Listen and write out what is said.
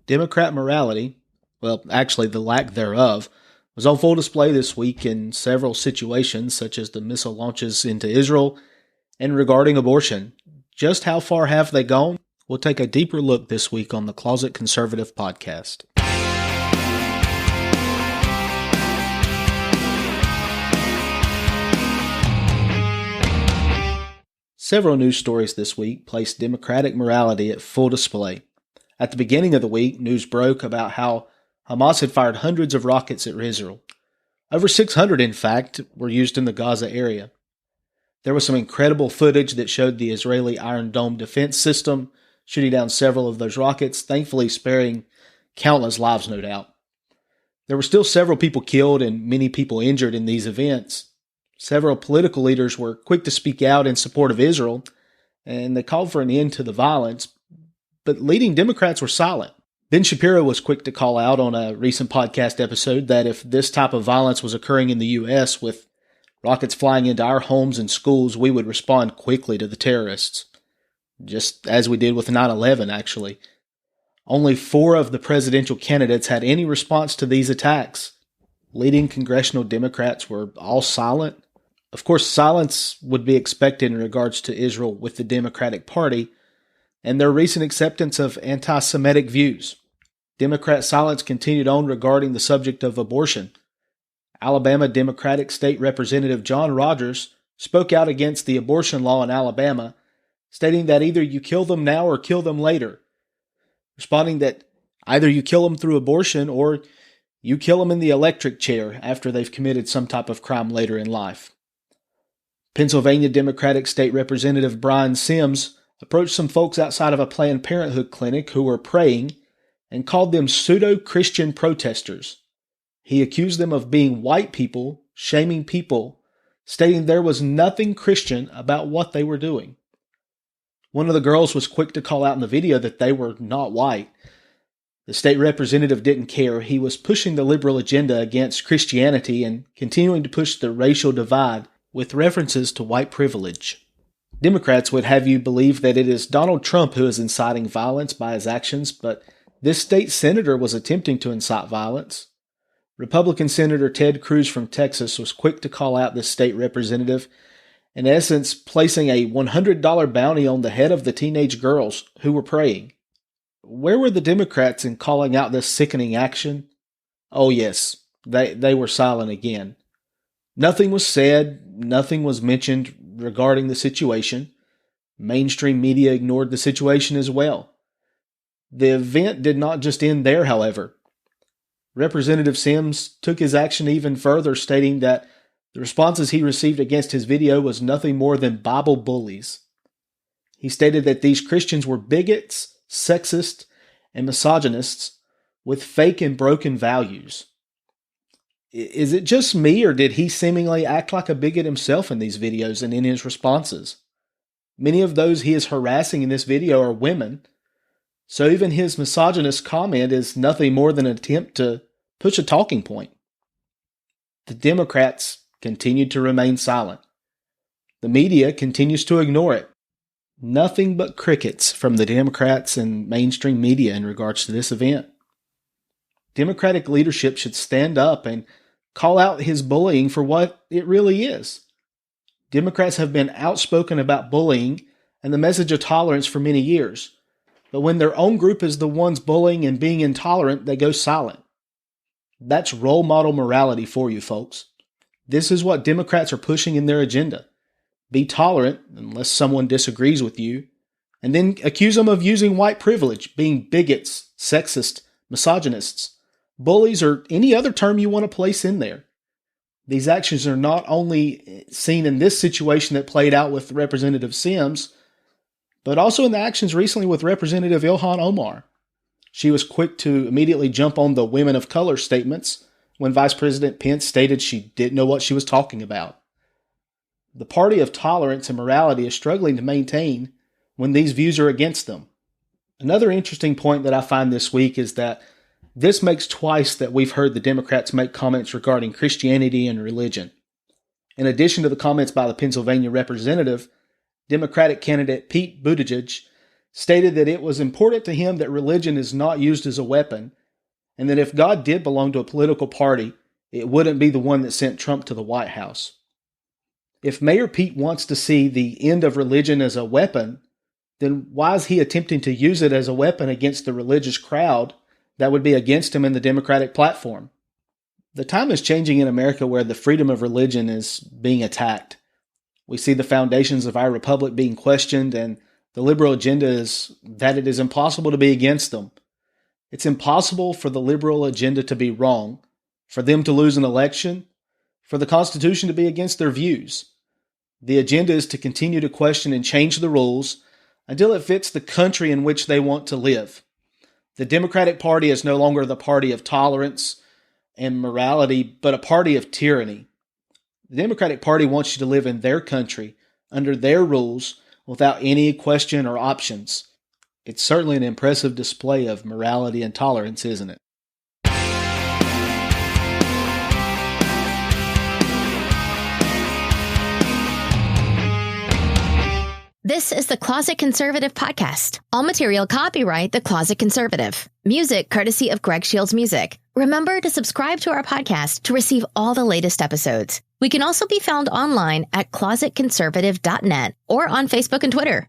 Democrat morality, well, actually the lack thereof, was on full display this week in several situations, such as the missile launches into Israel and regarding abortion. Just how far have they gone? We'll take a deeper look this week on the Closet Conservative podcast. Several news stories this week placed Democratic morality at full display. At the beginning of the week, news broke about how Hamas had fired hundreds of rockets at Israel. Over 600, in fact, were used in the Gaza area. There was some incredible footage that showed the Israeli Iron Dome defense system shooting down several of those rockets, thankfully sparing countless lives, no doubt. There were still several people killed and many people injured in these events. Several political leaders were quick to speak out in support of Israel, and they called for an end to the violence, but leading Democrats were silent. Ben Shapiro was quick to call out on a recent podcast episode that if this type of violence was occurring in the U.S. with rockets flying into our homes and schools, we would respond quickly to the terrorists, just as we did with 9/11, actually. Only 4 of the presidential candidates had any response to these attacks. Leading congressional Democrats were all silent. Of course, silence would be expected in regards to Israel with the Democratic Party and their recent acceptance of anti-Semitic views. Democrat silence continued on regarding the subject of abortion. Alabama Democratic State Representative John Rogers spoke out against the abortion law in Alabama, stating that either you kill them now or kill them later, responding that either you kill them through abortion or you kill them in the electric chair after they've committed some type of crime later in life. Pennsylvania Democratic State Representative Brian Sims approached some folks outside of a Planned Parenthood clinic who were praying and called them pseudo-Christian protesters. He accused them of being white people, shaming people, stating there was nothing Christian about what they were doing. One of the girls was quick to call out in the video that they were not white. The state representative didn't care. He was pushing the liberal agenda against Christianity and continuing to push the racial divide with references to white privilege. Democrats would have you believe that it is Donald Trump who is inciting violence by his actions, but this state senator was attempting to incite violence. Republican Senator Ted Cruz from Texas was quick to call out this state representative, in essence placing a $100 bounty on the head of the teenage girls who were praying. Where were the Democrats in calling out this sickening action? Oh yes, they were silent again. Nothing was said, nothing was mentioned regarding the situation. Mainstream media ignored the situation as well. The event did not just end there, however. Representative Sims took his action even further, stating that the responses he received against his video was nothing more than Bible bullies. He stated that these Christians were bigots, sexist, and misogynists with fake and broken values. Is it just me, or did he seemingly act like a bigot himself in these videos and in his responses? Many of those he is harassing in this video are women, so even his misogynist comment is nothing more than an attempt to push a talking point. The Democrats continued to remain silent. The media continues to ignore it. Nothing but crickets from the Democrats and mainstream media in regards to this event. Democratic leadership should stand up and call out his bullying for what it really is. Democrats have been outspoken about bullying and the message of tolerance for many years, but when their own group is the ones bullying and being intolerant, they go silent. That's role model morality for you folks. This is what Democrats are pushing in their agenda. Be tolerant unless someone disagrees with you, and then accuse them of using white privilege, being bigots, sexist, misogynists, bullies, or any other term you want to place in there. These actions are not only seen in this situation that played out with Representative Sims, but also in the actions recently with Representative Ilhan Omar. She was quick to immediately jump on the women of color statements when Vice President Pence stated she didn't know what she was talking about. The party of tolerance and morality is struggling to maintain when these views are against them. Another interesting point that I find this week is that this makes twice that we've heard the Democrats make comments regarding Christianity and religion. In addition to the comments by the Pennsylvania representative, Democratic candidate Pete Buttigieg stated that it was important to him that religion is not used as a weapon, and that if God did belong to a political party, it wouldn't be the one that sent Trump to the White House. If Mayor Pete wants to see the end of religion as a weapon, then why is he attempting to use it as a weapon against the religious crowd that would be against him in the Democratic platform? The time is changing in America where the freedom of religion is being attacked. We see the foundations of our republic being questioned, and the liberal agenda is that it is impossible to be against them. It's impossible for the liberal agenda to be wrong, for them to lose an election, for the Constitution to be against their views. The agenda is to continue to question and change the rules until it fits the country in which they want to live. The Democratic Party is no longer the party of tolerance and morality, but a party of tyranny. The Democratic Party wants you to live in their country, under their rules, without any question or options. It's certainly an impressive display of morality and tolerance, isn't it? This is the Closet Conservative Podcast. All material copyright The Closet Conservative. Music courtesy of Greg Shields Music. Remember to subscribe to our podcast to receive all the latest episodes. We can also be found online at closetconservative.net or on Facebook and Twitter.